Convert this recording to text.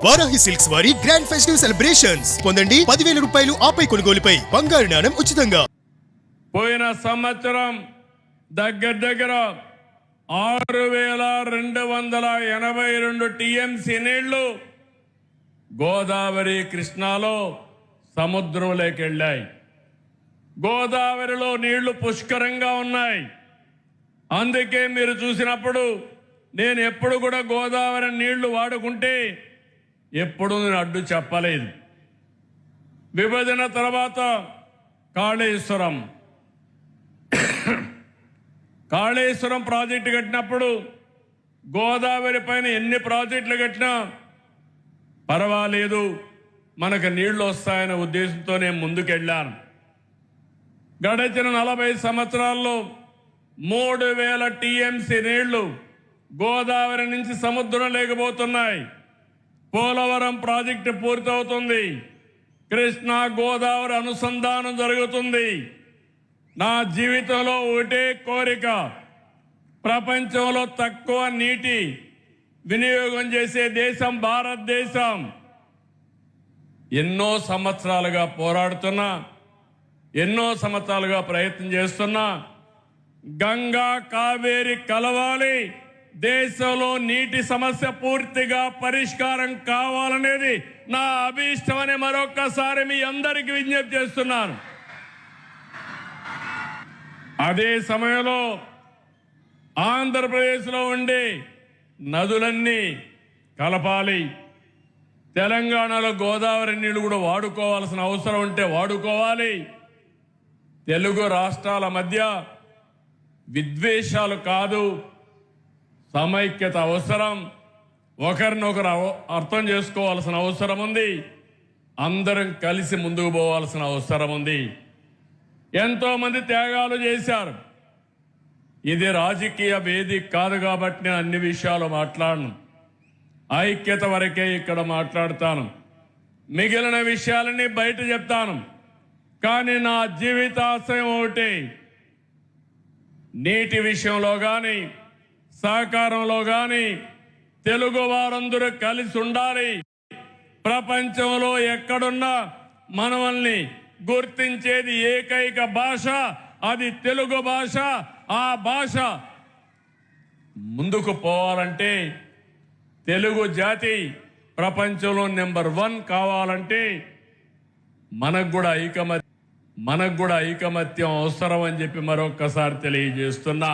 Varahi silks వారి grand festive celebrations పొందండి 10,000 రూపాయలు ఆపై కొనుగోలుపై బంగారు నాణెం ఉచితంగా. పోయిన సంవత్సరం దగ్గర 6,282 టీఎంసీ నీళ్లు గోదావరి కృష్ణాలో సముద్రంలోకి వెళ్ళాయి. గోదావరిలో నీళ్లు పుష్కరంగా ఉన్నాయి. అందుకే మీరు చూసినప్పుడు నేను ఎప్పుడు కూడా గోదావరి నీళ్లు వాడుకుంటే ఎప్పుడు నేను అడ్డు చెప్పలేదు. విభజన తర్వాత కాళేశ్వరం ప్రాజెక్టు కట్టినప్పుడు గోదావరి పైన ఎన్ని ప్రాజెక్టులు కట్టినా పర్వాలేదు, మనకు నీళ్లు వస్తాయనే ఉద్దేశంతో నేను ముందుకెళ్ళాను. గడిచిన 40 సంవత్సరాల్లో 3,000 టీఎంసీ నీళ్లు గోదావరి నుంచి సముద్రం లేకపోతున్నాయి. పోలవరం ప్రాజెక్టు పూర్తవుతుంది. కృష్ణా గోదావరి అనుసంధానం జరుగుతుంది. నా జీవితంలో ఒకటే కోరిక, ప్రపంచంలో తక్కువ నీటి వినియోగం చేసే దేశం భారతదేశం. ఎన్నో సంవత్సరాలుగా పోరాడుతున్నా, ఎన్నో సంవత్సరాలుగా ప్రయత్నం చేస్తున్నా, గంగా కావేరి కలవాలి, దేశంలో నీటి సమస్య పూర్తిగా పరిష్కారం కావాలనేది నా అభీష్టమని మరొక్కసారి మీ అందరికీ విజ్ఞప్తి చేస్తున్నాను. అదే సమయంలో ఆంధ్రప్రదేశ్లో ఉండే నదులన్నీ కలపాలి. తెలంగాణలో గోదావరి నీళ్లు కూడా వాడుకోవాల్సిన అవసరం ఉంటే వాడుకోవాలి. తెలుగు రాష్ట్రాల మధ్య విద్వేషాలు కాదు, సమైక్యత అవసరం. ఒకరినొకరు అర్థం చేసుకోవాల్సిన అవసరం ఉంది. అందరం కలిసి ముందుకు పోవాల్సిన అవసరం ఉంది. ఎంతో మంది త్యాగాలు చేశారు. ఇది రాజకీయ వేదిక కాదు కాబట్టి నేను అన్ని విషయాలు మాట్లాడను. ఐక్యత వరకే ఇక్కడ మాట్లాడతాను. మిగిలిన విషయాలన్నీ బయట చెప్తాను. కానీ నా జీవితాశయం ఒకటి, నీటి విషయంలో కానీ సహకారంలో కానీ తెలుగు వారందరూ కలిసి ఉండాలి. ప్రపంచంలో ఎక్కడున్నా మనల్ని గుర్తించేది ఏకైక భాష, అది తెలుగు భాష. ఆ భాష ముందుకు పోవాలంటే, తెలుగు జాతి ప్రపంచంలో నెంబర్ 1 కావాలంటే మనకు కూడా ఐకమత్యం అవసరం అని చెప్పి మరొక్కసారి తెలియజేస్తున్నా.